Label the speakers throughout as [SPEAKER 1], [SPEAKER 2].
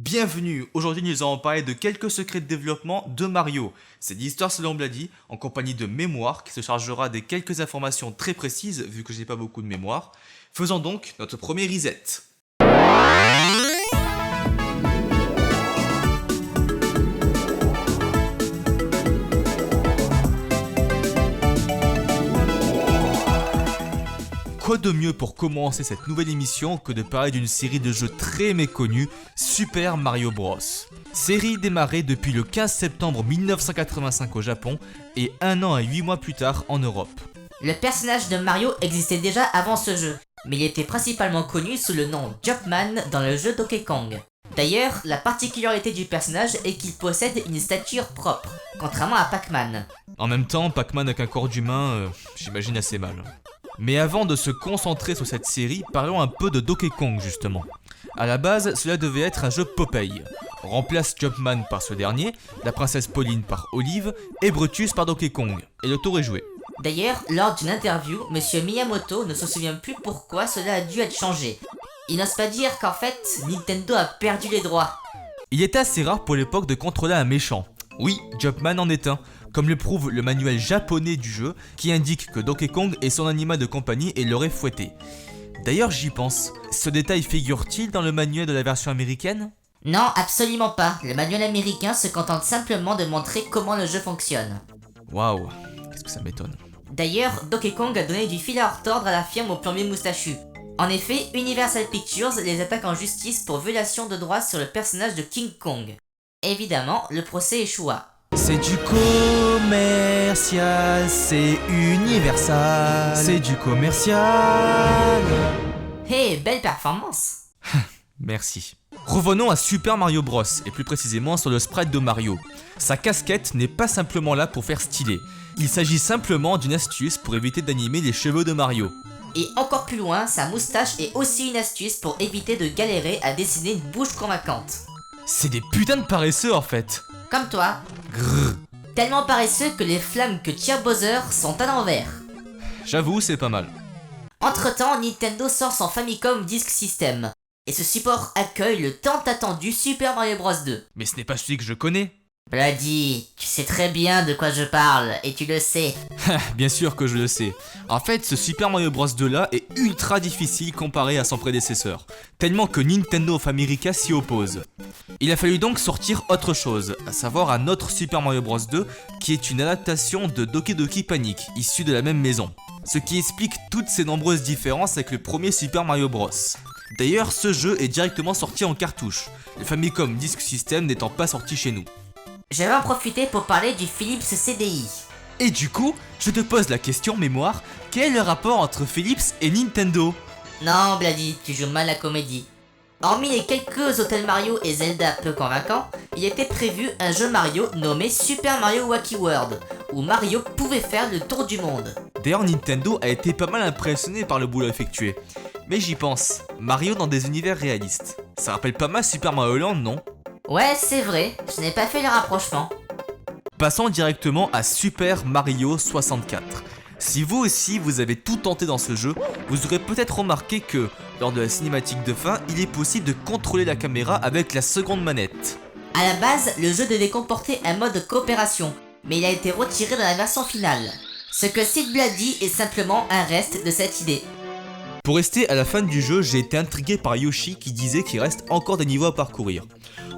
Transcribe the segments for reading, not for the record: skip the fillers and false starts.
[SPEAKER 1] Bienvenue, aujourd'hui nous allons parler de quelques secrets de développement de Mario. C'est l'histoire selon Blady, en compagnie de Mémoire, qui se chargera des quelques informations très précises, vu que j'ai pas beaucoup de mémoire. Faisons donc notre premier reset. Quoi de mieux pour commencer cette nouvelle émission que de parler d'une série de jeux très méconnus, Super Mario Bros. Série démarrée depuis le 15 septembre 1985 au Japon et 1 an et 8 mois plus tard en Europe.
[SPEAKER 2] Le personnage de Mario existait déjà avant ce jeu, mais il était principalement connu sous le nom Jumpman dans le jeu Donkey Kong. D'ailleurs, la particularité du personnage est qu'il possède une stature propre, contrairement à Pac-Man.
[SPEAKER 1] En même temps, Pac-Man avec un corps d'humain, j'imagine assez mal. Mais avant de se concentrer sur cette série, parlons un peu de Donkey Kong justement. A la base, cela devait être un jeu Popeye. On remplace Jumpman par ce dernier, la princesse Pauline par Olive et Brutus par Donkey Kong. Et le tour est joué.
[SPEAKER 2] D'ailleurs, lors d'une interview, Monsieur Miyamoto ne se souvient plus pourquoi cela a dû être changé. Il n'ose pas dire qu'en fait, Nintendo a perdu les droits.
[SPEAKER 1] Il était assez rare pour l'époque de contrôler un méchant. Oui, Jumpman en est un, comme le prouve le manuel japonais du jeu qui indique que Donkey Kong est son animal de compagnie et l'aurait fouetté. D'ailleurs j'y pense, ce détail figure-t-il dans le manuel de la version américaine ?
[SPEAKER 2] Non, absolument pas. Le manuel américain se contente simplement de montrer comment le jeu fonctionne.
[SPEAKER 1] Waouh, qu'est-ce que ça m'étonne.
[SPEAKER 2] D'ailleurs, Donkey Kong a donné du fil à retordre à la firme au plombier moustachu. En effet, Universal Pictures les attaque en justice pour violation de droits sur le personnage de King Kong. Évidemment, le procès échoua.
[SPEAKER 1] C'est du commercial, c'est universal, c'est du commercial.
[SPEAKER 2] Hey, belle performance.
[SPEAKER 1] Merci. Revenons à Super Mario Bros, et plus précisément sur le sprite de Mario. Sa casquette n'est pas simplement là pour faire stylé. Il s'agit simplement d'une astuce pour éviter d'animer les cheveux de Mario.
[SPEAKER 2] Et encore plus loin, sa moustache est aussi une astuce pour éviter de galérer à dessiner une bouche convaincante.
[SPEAKER 1] C'est des putains de paresseux en fait.
[SPEAKER 2] Comme toi.
[SPEAKER 1] Grrr.
[SPEAKER 2] Tellement paresseux que les flammes que tire Bowser sont à l'envers.
[SPEAKER 1] J'avoue, c'est pas mal.
[SPEAKER 2] Entre temps, Nintendo sort son Famicom Disk System. Et ce support accueille le tant attendu Super Mario Bros 2.
[SPEAKER 1] Mais ce n'est pas celui que je connais.
[SPEAKER 2] Bloody, tu sais très bien de quoi je parle, et tu le sais.
[SPEAKER 1] Bien sûr que je le sais. En fait, ce Super Mario Bros 2 là est ultra difficile comparé à son prédécesseur, tellement que Nintendo of America s'y oppose. Il a fallu donc sortir autre chose, à savoir un autre Super Mario Bros 2 qui est une adaptation de Doki Doki Panic, issu de la même maison. Ce qui explique toutes ces nombreuses différences avec le premier Super Mario Bros. D'ailleurs, ce jeu est directement sorti en cartouche, le Famicom Disk System n'étant pas sorti chez nous.
[SPEAKER 2] Je vais en profiter pour parler du Philips CDI.
[SPEAKER 1] Et du coup, je te pose la question, Mémoire, quel est le rapport entre Philips et Nintendo ?
[SPEAKER 2] Non, Bloody, tu joues mal la comédie. Hormis les quelques hôtels Mario et Zelda peu convaincants, il était prévu un jeu Mario nommé Super Mario Wacky World, où Mario pouvait faire le tour du monde.
[SPEAKER 1] D'ailleurs, Nintendo a été pas mal impressionné par le boulot effectué. Mais j'y pense, Mario dans des univers réalistes. Ça rappelle pas mal Super Mario Land, non ?
[SPEAKER 2] Ouais, c'est vrai, je n'ai pas fait le rapprochement.
[SPEAKER 1] Passons directement à Super Mario 64. Si vous aussi vous avez tout tenté dans ce jeu, vous aurez peut-être remarqué que, lors de la cinématique de fin, il est possible de contrôler la caméra avec la seconde manette.
[SPEAKER 2] À la base, le jeu devait comporter un mode coopération, mais il a été retiré dans la version finale. Ce que cite Bloody est simplement un reste de cette idée.
[SPEAKER 1] Pour rester à la fin du jeu, j'ai été intrigué par Yoshi qui disait qu'il reste encore des niveaux à parcourir.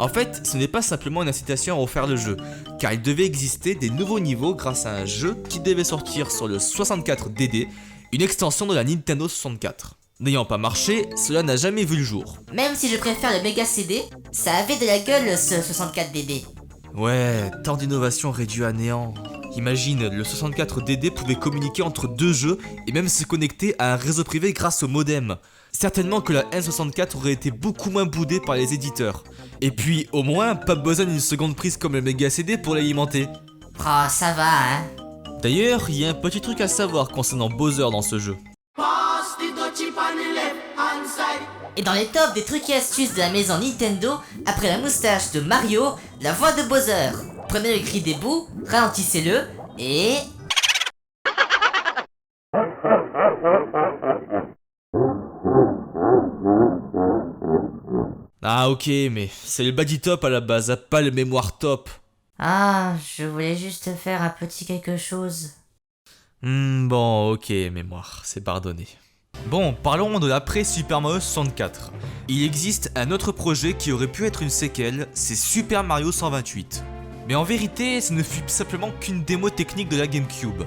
[SPEAKER 1] En fait, ce n'est pas simplement une incitation à refaire le jeu, car il devait exister des nouveaux niveaux grâce à un jeu qui devait sortir sur le 64DD, une extension de la Nintendo 64. N'ayant pas marché, cela n'a jamais vu le jour.
[SPEAKER 2] Même si je préfère le Mega CD, ça avait de la gueule ce 64DD.
[SPEAKER 1] Ouais, tant d'innovations réduites à néant. Imagine, le 64DD pouvait communiquer entre deux jeux et même se connecter à un réseau privé grâce au modem. Certainement que la N64 aurait été beaucoup moins boudée par les éditeurs. Et puis, au moins, pas besoin d'une seconde prise comme le Mega CD pour l'alimenter.
[SPEAKER 2] Oh, ça va, hein.
[SPEAKER 1] D'ailleurs, il y a un petit truc à savoir concernant Bowser dans ce jeu.
[SPEAKER 2] Et dans les tops des trucs et astuces de la maison Nintendo, après la moustache de Mario, la voix de Bowser. Prenez le cri des bouts, ralentissez-le, et...
[SPEAKER 1] Ah ok, mais c'est le body top à la base, pas le mémoire top.
[SPEAKER 2] Ah, je voulais juste faire un petit quelque chose.
[SPEAKER 1] Bon, ok, mémoire, c'est pardonné. Bon, parlons de l'après Super Mario 64. Il existe un autre projet qui aurait pu être une séquelle, c'est Super Mario 128. Mais en vérité, ce ne fut simplement qu'une démo technique de la GameCube.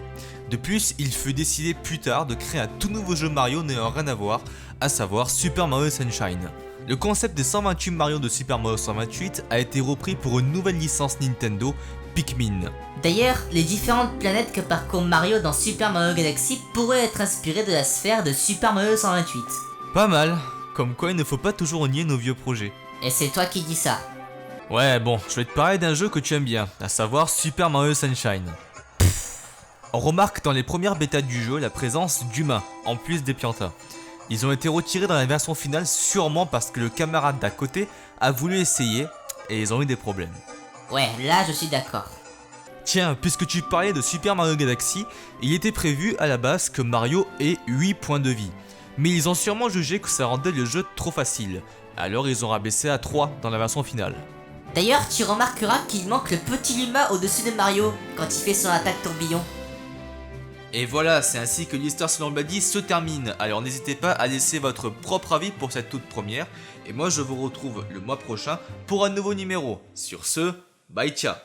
[SPEAKER 1] De plus, il fut décidé plus tard de créer un tout nouveau jeu Mario n'ayant rien à voir, à savoir Super Mario Sunshine. Le concept des 128 Mario de Super Mario 128 a été repris pour une nouvelle licence Nintendo, Pikmin.
[SPEAKER 2] D'ailleurs, les différentes planètes que parcourt Mario dans Super Mario Galaxy pourraient être inspirées de la sphère de Super Mario 128.
[SPEAKER 1] Pas mal, comme quoi il ne faut pas toujours nier nos vieux projets.
[SPEAKER 2] Et c'est toi qui dis ça.
[SPEAKER 1] Ouais, bon, je vais te parler d'un jeu que tu aimes bien, à savoir Super Mario Sunshine. On remarque dans les premières bêtas du jeu la présence d'humains, en plus des piantas. Ils ont été retirés dans la version finale sûrement parce que le camarade d'à côté a voulu essayer et ils ont eu des problèmes.
[SPEAKER 2] Ouais, là je suis d'accord.
[SPEAKER 1] Tiens, puisque tu parlais de Super Mario Galaxy, il était prévu à la base que Mario ait 8 points de vie. Mais ils ont sûrement jugé que ça rendait le jeu trop facile, alors ils ont rabaissé à 3 dans la version finale.
[SPEAKER 2] D'ailleurs, tu remarqueras qu'il manque le petit Luma au-dessus de Mario quand il fait son attaque tourbillon.
[SPEAKER 1] Et voilà, c'est ainsi que l'histoire selon Buddy se termine. Alors n'hésitez pas à laisser votre propre avis pour cette toute première. Et moi je vous retrouve le mois prochain pour un nouveau numéro. Sur ce, bye ciao.